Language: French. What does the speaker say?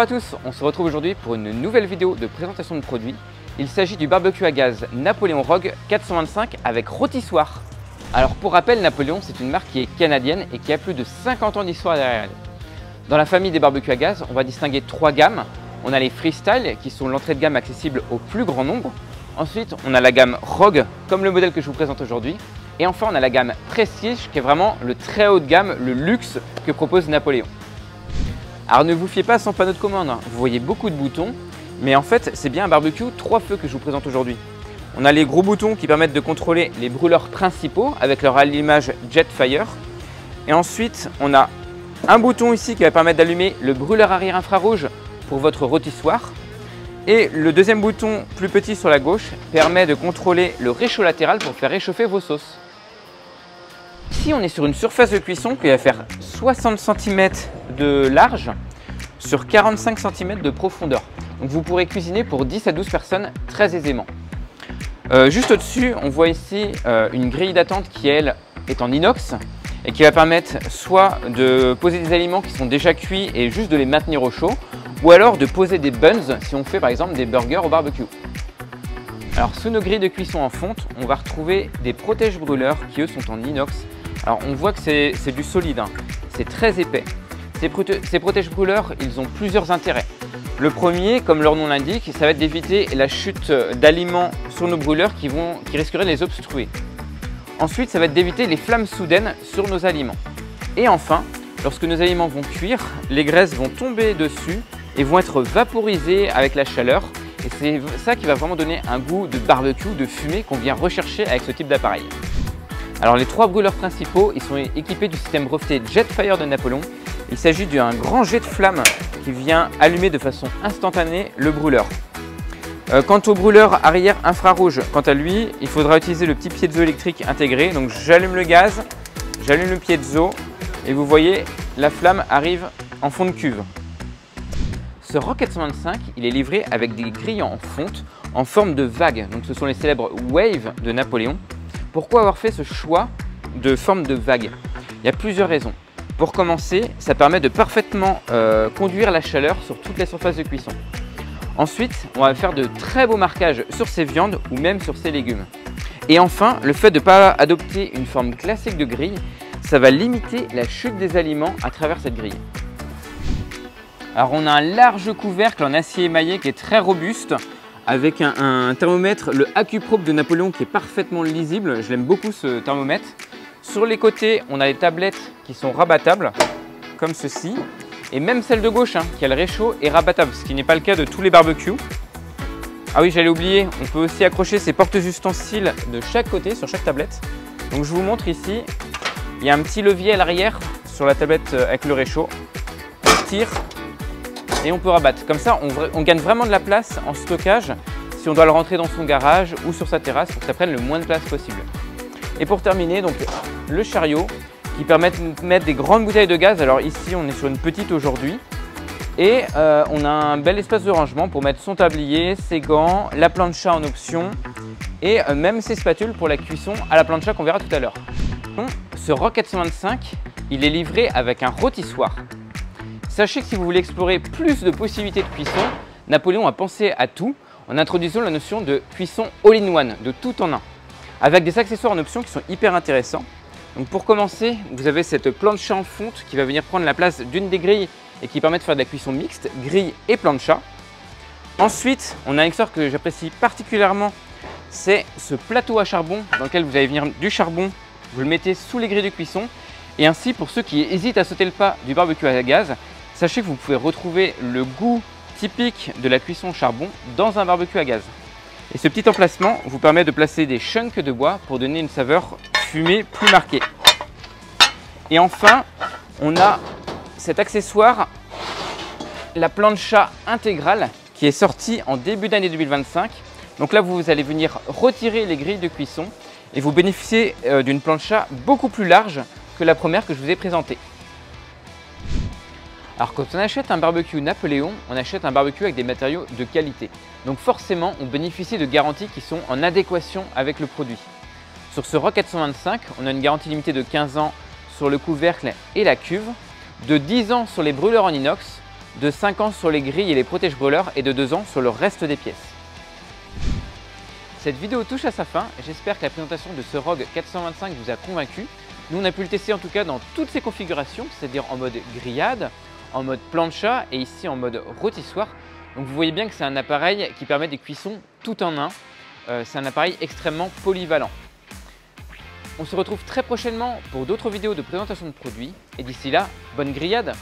Bonjour à tous, on se retrouve aujourd'hui pour une nouvelle vidéo de présentation de produits. Il s'agit du barbecue à gaz Napoléon Rogue 425 avec rôtissoir. Alors pour rappel, Napoléon c'est une marque qui est canadienne et qui a plus de 50 ans d'histoire derrière elle. Dans la famille des barbecues à gaz, on va distinguer trois gammes. On a les Freestyle qui sont l'entrée de gamme accessible au plus grand nombre. Ensuite, on a la gamme Rogue comme le modèle que je vous présente aujourd'hui. Et enfin, on a la gamme Prestige qui est vraiment le très haut de gamme, le luxe que propose Napoléon. Alors ne vous fiez pas à son panneau de commande, vous voyez beaucoup de boutons, mais en fait c'est bien un barbecue 3 feux que je vous présente aujourd'hui. On a les gros boutons qui permettent de contrôler les brûleurs principaux avec leur allumage Jetfire. Et ensuite on a un bouton ici qui va permettre d'allumer le brûleur arrière infrarouge pour votre rôtissoir. Et le deuxième bouton plus petit sur la gauche permet de contrôler le réchaud latéral pour faire réchauffer vos sauces. Ici on est sur une surface de cuisson qui va faire 60 cm de large sur 45 cm de profondeur. Donc vous pourrez cuisiner pour 10 à 12 personnes très aisément. Juste au-dessus, on voit ici une grille d'attente qui elle est en inox et qui va permettre soit de poser des aliments qui sont déjà cuits et juste de les maintenir au chaud, ou alors de poser des buns si on fait par exemple des burgers au barbecue. Alors sous nos grilles de cuisson en fonte, on va retrouver des protèges brûleurs qui eux sont en inox. Alors on voit que c'est du solide, hein. C'est très épais. Ces protèges brûleurs, ils ont plusieurs intérêts. Le premier, comme leur nom l'indique, ça va être d'éviter la chute d'aliments sur nos brûleurs qui risqueraient de les obstruer. Ensuite, ça va être d'éviter les flammes soudaines sur nos aliments. Et enfin, lorsque nos aliments vont cuire, les graisses vont tomber dessus et vont être vaporisées avec la chaleur. Et c'est ça qui va vraiment donner un goût de barbecue, de fumée qu'on vient rechercher avec ce type d'appareil. Alors les trois brûleurs principaux, ils sont équipés du système breveté Jetfire de Napoléon. Il s'agit d'un grand jet de flamme qui vient allumer de façon instantanée le brûleur. Quant au brûleur arrière infrarouge, quant à lui, il faudra utiliser le petit piezo électrique intégré. Donc j'allume le gaz, j'allume le piezo et vous voyez la flamme arrive en fond de cuve. Ce Rogue 425, il est livré avec des grilles en fonte en forme de vague. Donc ce sont les célèbres Wave de Napoléon. Pourquoi avoir fait ce choix de forme de vague? Il y a plusieurs raisons. Pour commencer, ça permet de parfaitement conduire la chaleur sur toute la surface de cuisson. Ensuite, on va faire de très beaux marquages sur ces viandes ou même sur ces légumes. Et enfin, le fait de ne pas adopter une forme classique de grille, ça va limiter la chute des aliments à travers cette grille. Alors on a un large couvercle en acier émaillé qui est très robuste avec un thermomètre, le AccuProbe de Napoléon qui est parfaitement lisible. Je l'aime beaucoup ce thermomètre. Sur les côtés, on a des tablettes qui sont rabattables, comme ceci. Et même celle de gauche, qui a le réchaud, est rabattable, ce qui n'est pas le cas de tous les barbecues. Ah oui, j'allais oublier, on peut aussi accrocher ces porte-ustensiles de chaque côté, sur chaque tablette. Donc je vous montre ici, il y a un petit levier à l'arrière sur la tablette avec le réchaud. On tire et on peut rabattre. Comme ça, on gagne vraiment de la place en stockage si on doit le rentrer dans son garage ou sur sa terrasse pour que ça prenne le moins de place possible. Et pour terminer, donc le chariot qui permet de mettre des grandes bouteilles de gaz. Alors ici, on est sur une petite aujourd'hui. Et on a un bel espace de rangement pour mettre son tablier, ses gants, la plancha en option et même ses spatules pour la cuisson à la plancha qu'on verra tout à l'heure. Ce Rogue 425, il est livré avec un rôtissoir. Sachez que si vous voulez explorer plus de possibilités de cuisson, Napoléon a pensé à tout en introduisant la notion de cuisson all-in-one, de tout en un, avec des accessoires en option qui sont hyper intéressants. Donc pour commencer, vous avez cette plancha en fonte qui va venir prendre la place d'une des grilles et qui permet de faire de la cuisson mixte, grille et plancha. Ensuite, on a un accessoire que j'apprécie particulièrement, c'est ce plateau à charbon dans lequel vous allez venir du charbon, vous le mettez sous les grilles de cuisson. Et ainsi, pour ceux qui hésitent à sauter le pas du barbecue à gaz, sachez que vous pouvez retrouver le goût typique de la cuisson au charbon dans un barbecue à gaz. Et ce petit emplacement vous permet de placer des chunks de bois pour donner une saveur fumée plus marquée. Et enfin, on a cet accessoire, la plancha intégrale, qui est sortie en début d'année 2025. Donc là, vous allez venir retirer les grilles de cuisson et vous bénéficiez d'une plancha beaucoup plus large que la première que je vous ai présentée. Alors quand on achète un barbecue Napoléon, on achète un barbecue avec des matériaux de qualité. Donc forcément, on bénéficie de garanties qui sont en adéquation avec le produit. Sur ce Rogue 425, on a une garantie limitée de 15 ans sur le couvercle et la cuve, de 10 ans sur les brûleurs en inox, de 5 ans sur les grilles et les protège brûleurs et de 2 ans sur le reste des pièces. Cette vidéo touche à sa fin, j'espère que la présentation de ce Rogue 425 vous a convaincu. Nous on a pu le tester en tout cas dans toutes ses configurations, c'est-à-dire en mode grillade, en mode plancha et ici en mode rôtissoir. Donc vous voyez bien que c'est un appareil qui permet des cuissons tout en un. C'est un appareil extrêmement polyvalent. On se retrouve très prochainement pour d'autres vidéos de présentation de produits et d'ici là, bonne grillade!